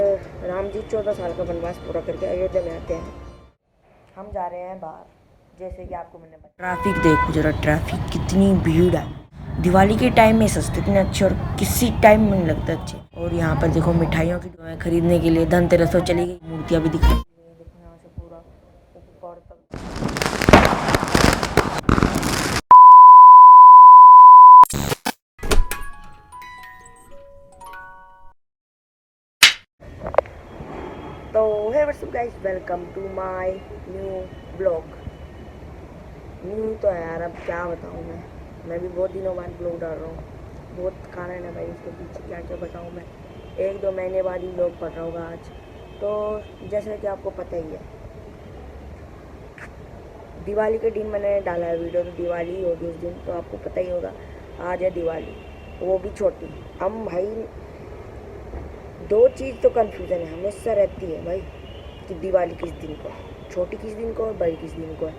राम जी 14 साल का वनवास पूरा करके अयोध्या में आते हैं। हम जा रहे हैं बाहर, जैसे कि आपको मैंने बताया। ट्रैफिक देखो जरा, ट्रैफिक कितनी भीड़ है। दिवाली के टाइम में सस्ते इतने अच्छे और किसी टाइम में नहीं लगते अच्छे। और यहाँ पर देखो मिठाइयों की दुकानें खरीदने के लिए धनतेरस तो चली गई, मूर्तियाँ भी दिखाई देखो यहाँ से पूरा ऊपर तक। तो hey what's up guys, welcome to my new blog. New तो है यार, अब क्या बताऊँ मैं भी बहुत दिनों बाद ब्लॉग डाल रहा हूँ। बहुत कारण है भाई इसके पीछे, क्या क्या बताऊँ मैं। 1-2 महीने बाद ही ब्लॉग पढ़ रहा होगा आज। तो जैसे कि आपको पता ही है, दिवाली के दिन मैंने डाला है वीडियो, तो दिवाली होगी उस दिन, तो आपको पता ही होगा आज है दिवाली, वो भी छोटी। हम भाई दो चीज़ तो कन्फ्यूज़न है हमेशा रहती है भाई, कि दिवाली किस दिन को है, छोटी किस दिन को और बड़ी किस दिन को है।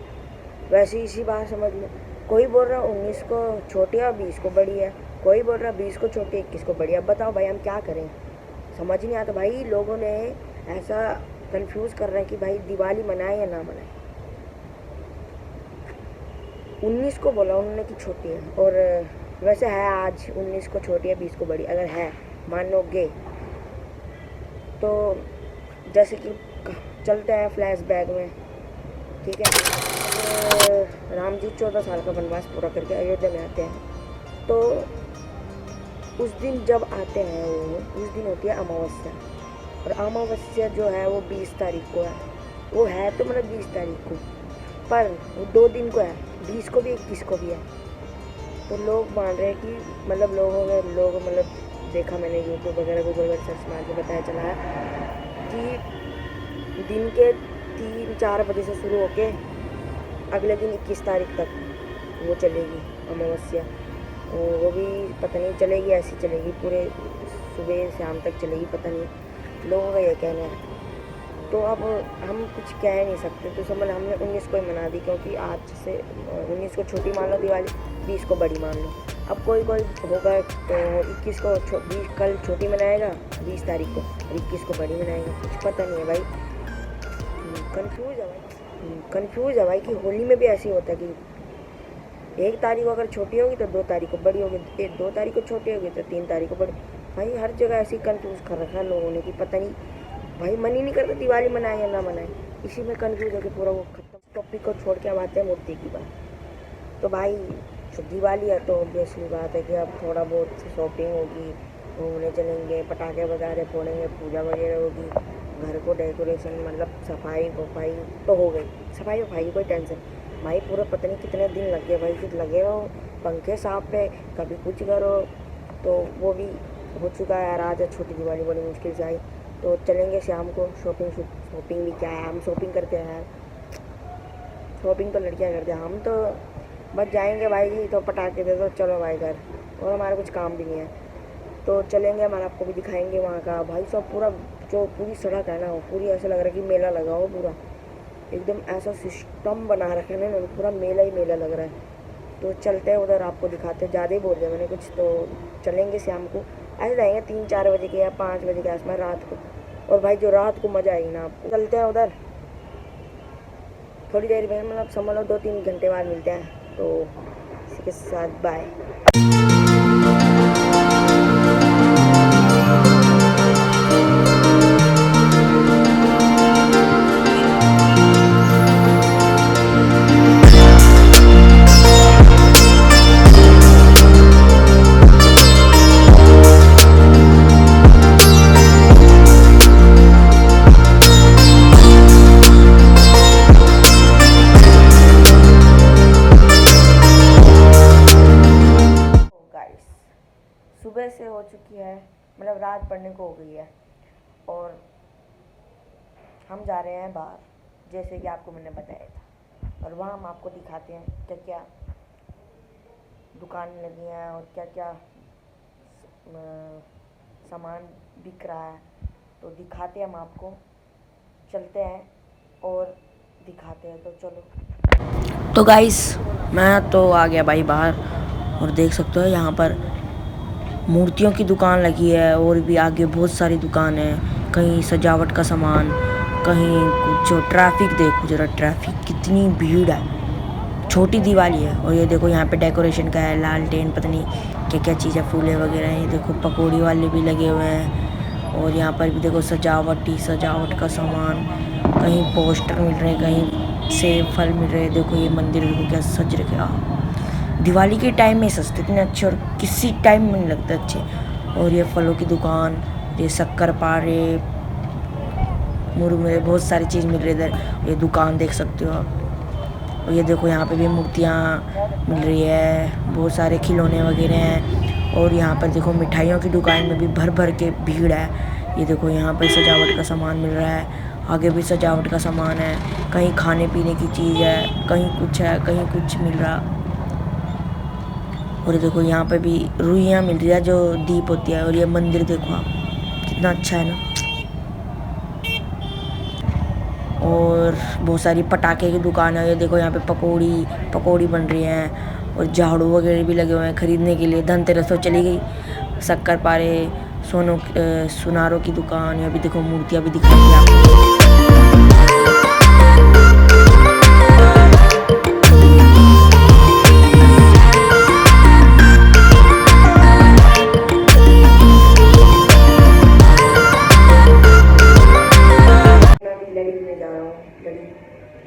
वैसे इसी बात समझ लो, कोई बोल रहा है 19 को छोटी है, 20 को बड़ी है, कोई बोल रहा है 20 को छोटी है, 21 को बड़ी है। अब बताओ भाई हम क्या करें, समझ नहीं आता भाई। लोगों ने ऐसा कंफ्यूज कर रहे हैं कि भाई दिवाली मनाए या ना मनाए। 19 को बोला उन्होंने कि छोटी है, और वैसे है आज 19 को छोटी है, 20 को बड़ी। अगर है मान लोगे तो जैसे कि चलते हैं फ्लैशबैक में, ठीक है। तो राम जी 14 साल का वनवास पूरा करके अयोध्या में आते हैं। तो उस दिन जब आते हैं वो, उस दिन होती है अमावस्या। और अमावस्या जो है वो 20 तारीख को है। वो है तो मतलब 20 तारीख को, पर वो 2 दिन को है, 20 को भी 21 को भी है। तो लोग मान रहे हैं कि मतलब लोग मतलब देखा मैंने यूट्यूब वगैरह गूगल वगैरह सर्च मार के बताया चला है कि दिन के 3-4 बजे से शुरू होके अगले दिन 21 तारीख तक वो चलेगी अमावस्या। वो भी पता नहीं चलेगी, ऐसी चलेगी पूरे सुबह शाम तक चलेगी, पता नहीं, लोगों का ये कहना है। तो अब हम कुछ कह नहीं सकते, तो समझ हमने 19 को ही मना दी, क्योंकि आज से 19 को छोटी मान लो दिवाली, 20 को बड़ी मान लो। अब कोई होगा तो 21 को 20 कल छोटी मनाएगा 20 तारीख को, और 21 को बड़ी मनाएगा, कुछ पता नहीं है भाई। कंफ्यूज है भाई कि होली में भी ऐसे ही होता है कि 1 तारीख को अगर छोटी होगी तो 2 तारीख को बड़ी होगी, 2 तारीख को छोटी होगी तो 3 तारीख को बड़ी। भाई हर जगह ऐसे ही कंफ्यूज कर रखा है लोगों ने कि पता नहीं भाई, मन ही नहीं करता दिवाली मनाए या ना मनाए। इसी में कंफ्यूज होकर पूरा वो खत्म। टॉपिक को छोड़ के हम आते हैं मूर्ति की बात। तो भाई दिवाली है तो ऑब्वियसली बात है कि अब थोड़ा बहुत शॉपिंग होगी, घूमने चलेंगे, पटाखे वगैरह फोड़ेंगे, पूजा वगैरह होगी, घर को डेकोरेशन मतलब सफाई वफाई तो हो गई। सफाई वफाई की कोई टेंशन भाई, पूरा पता नहीं कितने दिन लग गए भाई, फिर लगे रहो पंखे साफ पे, कभी कुछ करो, तो वो भी हो चुका है यार। आज छोटी दिवाली बड़ी मुश्किल से आई, तो चलेंगे शाम को शॉपिंग भी क्या है, हम शॉपिंग करते हैं यार, शॉपिंग तो लड़कियां करते हैं, हम तो बस जाएंगे भाई जी तो पटाखे दे दो चलो भाई घर, और हमारा कुछ काम भी नहीं है। तो चलेंगे, हमारा आपको भी दिखाएंगे वहाँ का भाई सब पूरा, जो पूरी सड़क है ना वो पूरी ऐसा लग रहा है कि मेला लगा हो, पूरा एकदम ऐसा सिस्टम बना रखा है ना, पूरा मेला ही मेला लग रहा है। तो चलते हैं उधर, आपको दिखाते हैं। ज़्यादा ही बोल दिया मैंने कुछ, तो चलेंगे शाम को, ऐसे जाएंगे 3-4 बजे के या 5 बजे के आसपास रात को। और भाई जो रात को मज़ा आएगी ना आपको, चलते हैं उधर थोड़ी देर में, मतलब समझ लो 2-3 घंटे बाद मिलते हैं। तो इसी के साथ बाय। सुबह से हो चुकी है, मतलब रात पड़ने को हो गई है, और हम जा रहे हैं बाहर, जैसे कि आपको मैंने बताया था। और वहाँ हम आपको दिखाते हैं क्या क्या दुकान लगी हैं और क्या क्या सामान बिक रहा है, तो दिखाते हैं हम आपको। चलते हैं और दिखाते हैं, तो चलो। तो गाइस मैं तो आ गया भाई बाहर, और देख सकते हो यहाँ पर मूर्तियों की दुकान लगी है, और भी आगे बहुत सारी दुकान है। कहीं सजावट का सामान, कहीं कुछ। ट्रैफिक देखो जरा, ट्रैफिक कितनी भीड़ है। छोटी दिवाली है और ये देखो यहाँ पे डेकोरेशन का है, लालटेन पता नहीं क्या क्या चीज़ें, फूले वगैरह हैं। ये देखो पकौड़ी वाले भी लगे हुए हैं और यहाँ पर भी देखो सजावट का सामान। कहीं पोस्टर मिल रहे हैं, कहीं सेब फल मिल रहे हैं। देखो ये मंदिर देखो क्या सज रखे। दिवाली के टाइम में सस्ते इतने अच्छे और किसी टाइम में नहीं लगते अच्छे। और ये फलों की दुकान, ये शक्कर पारे, मुरमुरे, बहुत सारी चीज़ मिल रही है इधर। ये दुकान देख सकते हो आप। और ये देखो यहाँ पे भी मूर्तियाँ मिल रही है, बहुत सारे खिलौने वगैरह हैं। और यहाँ पर देखो मिठाइयों की दुकान में भी भर भर के भीड़ है। ये देखो यहाँ पर सजावट का सामान मिल रहा है, आगे भी सजावट का सामान है। कहीं खाने पीने की चीज़ है, कहीं कुछ है, कहीं कुछ मिल रहा। और ये देखो यहाँ पे भी रुइयाँ मिल रही है जो दीप होती है। और ये मंदिर देखो आप कितना अच्छा है ना। और बहुत सारी पटाखे की दुकान है। ये देखो यहाँ पे पकौड़ी बन रही हैं और झाड़ू वगैरह भी लगे हुए हैं खरीदने के लिए। धनतेरस तो चली गई, शक्कर पारे, सुनारों की दुकान। यहाँ भी देखो मूर्तियाँ भी दिखाई दी आपको।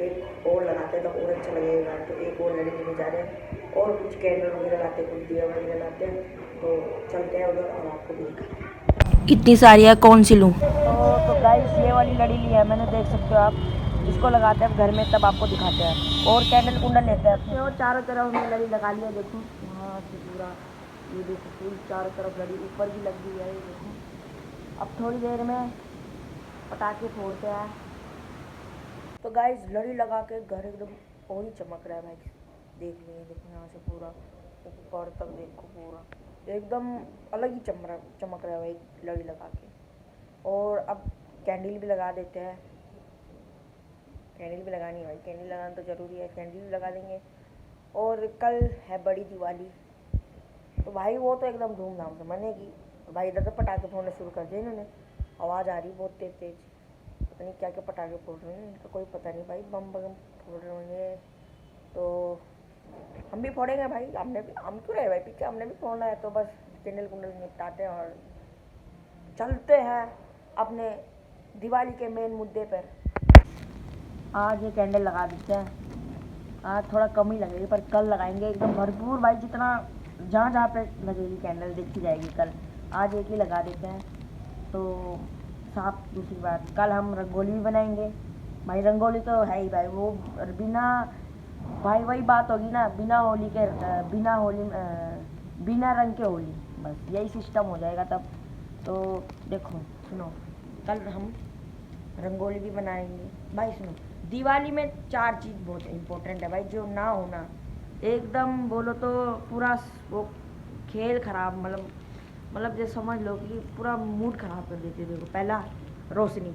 एक और लगाते हैं तो और अच्छा लगेगा, तो एक और लड़ी लेने जा रहे हैं और कुछ कैंडल वगैरह लाते हैं, कुछ दिया वगैरह लाते हैं। तो चलते हैं उधर और आपको भी दिखाते हैं। कितनी सारी है, कौन सी लूँ? तो गाइस ये वाली लड़ी ली है मैंने, देख सकते हो आप। इसको लगाते हैं घर में तब आपको दिखाते हैं। और कैंडल कुंडल लेते हैं और चारों तरफ हमने लड़ी लगा लिया। देखो वहाँ से पूरा ये देखो फूल चारों तरफ लड़ी ऊपर भी लग गई है। ये देखो अब थोड़ी देर में पटाखे फोड़ते हैं। तो गाइस लड़ी लगा के घर एकदम और ही चमक रहा है भाई। देख लीजिए, देखो यहाँ से पूरा ऊपर तक देखो, पूरा एकदम अलग ही चमक रहा है भाई लड़ी लगा के। और अब कैंडल भी लगा देते हैं। कैंडल भी लगानी है भाई, कैंडल लगाना तो ज़रूरी है, कैंडल भी लगा देंगे। और कल है बड़ी दिवाली, तो भाई वो तो एकदम धूमधाम से मनेगी। तो भाई इधर तो पटाखे फोड़ने शुरू कर दिए इन्होंने, आवाज़ आ रही बहुत तेज़ तेज़। पता नहीं क्या क्या पटाखे फोड़ रहे हैं, इनका कोई पता नहीं भाई। बम बम फोड़ रहे होंगे तो हम भी फोड़ेंगे भाई। हम क्यों रहे भाई पीछे, हमने भी फोड़ना है। तो बस कैंडल कुंडल निपटाते हैं और चलते हैं अपने दिवाली के मेन मुद्दे पर। आज ये कैंडल लगा देते हैं। आज थोड़ा कम ही लगेगी पर कल लगाएंगे एकदम भरपूर भाई, जितना जहाँ जहाँ पे लगेगी कैंडल देखी जाएगी कल। आज एक ही लगा देते हैं तो साफ। दूसरी बात, कल हम रंगोली भी बनाएंगे भाई। रंगोली तो है ही भाई, वो बिना भाई वही बात होगी ना, बिना रंग के होली, बस यही सिस्टम हो जाएगा तब। तो देखो सुनो, कल हम रंगोली भी बनाएंगे भाई। सुनो, दिवाली में 4 चीज़ बहुत इम्पोर्टेंट है भाई, जो ना होना एकदम बोलो तो पूरा वो खेल खराब, मतलब जैसे समझ लो कि पूरा मूड ख़राब कर देते। देखो पहला रोशनी,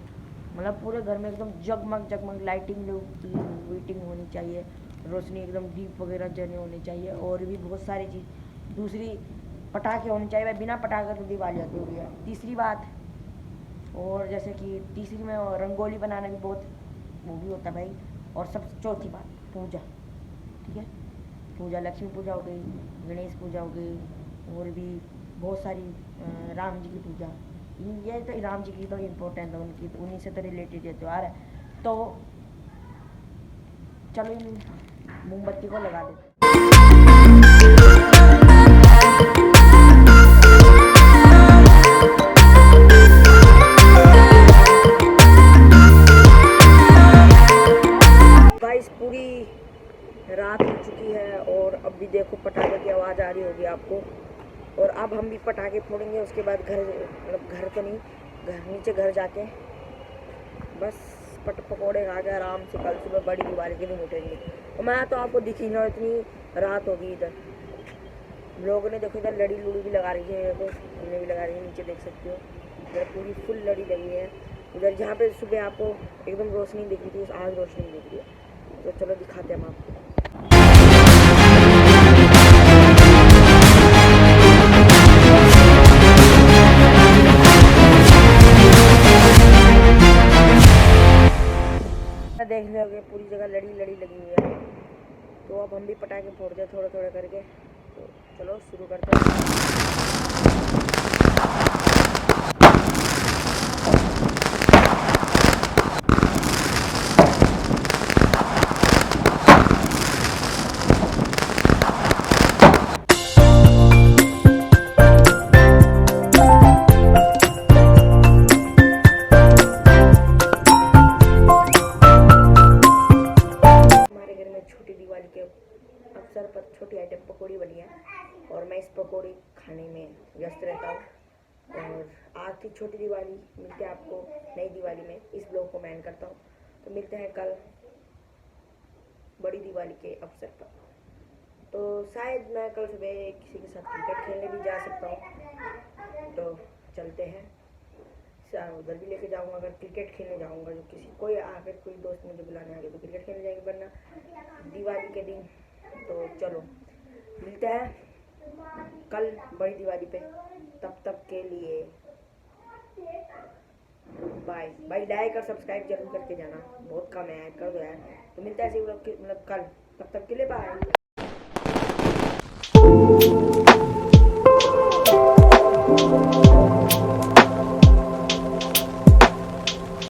मतलब पूरे घर में एकदम जगमग लाइटिंग वीटिंग होनी चाहिए, रोशनी एकदम दीप वगैरह जले होने चाहिए। और भी बहुत सारी चीज़। दूसरी, पटाखे होने चाहिए भाई, बिना पटाखे तो दिवाली अधूरी है। तीसरी बात, और जैसे कि तीसरी में रंगोली बनाना भी बहुत वो भी होता है भाई। और सबसे चौथी बात, पूजा, ठीक है। पूजा, लक्ष्मी पूजा हो गई, गणेश पूजा हो गई, और भी बहुत सारी, राम जी की पूजा। ये तो राम जी की तो इम्पोर्टेंट है, उनकी तो उन्हीं से तो रिलेटेड ये त्यौहार है। तो चलो इन मोमबत्ती को लगा देते। गाइस पूरी रात हो चुकी है और अब भी देखो पटाखे की आवाज़ आ रही होगी आपको। और अब हम भी पटाखे फोड़ेंगे, उसके बाद घर तो नहीं, नीचे घर जाके बस पकौड़े खा के आराम से कल सुबह बड़ी दिवाली के दिन उठेंगे। और मैं तो आपको दिख ही नहीं, इतनी रात होगी। इधर लोगों ने देखो, इधर लड़ी लुड़ी भी लगा रही है, तो हमने भी लगा रही है, नीचे देख सकते हो इधर पूरी फुल लड़ी लगी है। उधर जहाँ पे सुबह आपको एकदम रोशनी दिख रही थी, आज रोशनी दिख रही है। तो चलो दिखाते हैं हम आपको। देख लोगे पूरी जगह लड़ी लड़ी लगी हुई है। तो अब हम भी पटाखे फोड़ते हैं थोड़ा थोड़ा करके। तो चलो शुरू करते हैं। छोटी दिवाली के अवसर पर छोटी आइटम पकौड़ी बनी है और मैं इस पकौड़ी खाने में व्यस्त रहता हूँ। और आज थी छोटी दिवाली, मिलते हैं आपको नई दिवाली में। इस ब्लॉग को मैं एंड करता हूँ, तो मिलते हैं कल बड़ी दिवाली के अवसर पर। तो शायद मैं कल सुबह किसी के साथ क्रिकेट खेलने भी जा सकता हूँ। तो चलते हैं, उधर भी लेके जाऊंगा अगर क्रिकेट खेलने जाऊंगा। जो किसी कोई दोस्त मुझे बुलाने आ गए तो क्रिकेट खेलने जाएंगे, वरना दिवाली के दिन। तो चलो मिलते हैं कल बड़ी दिवाली पे। तब तक के लिए बाय बाय। लाइक और सब्सक्राइब जरूर करके जाना, बहुत कम है, कर दो यार। तो मिलता है मतलब कल, तब तक के लिए बाय।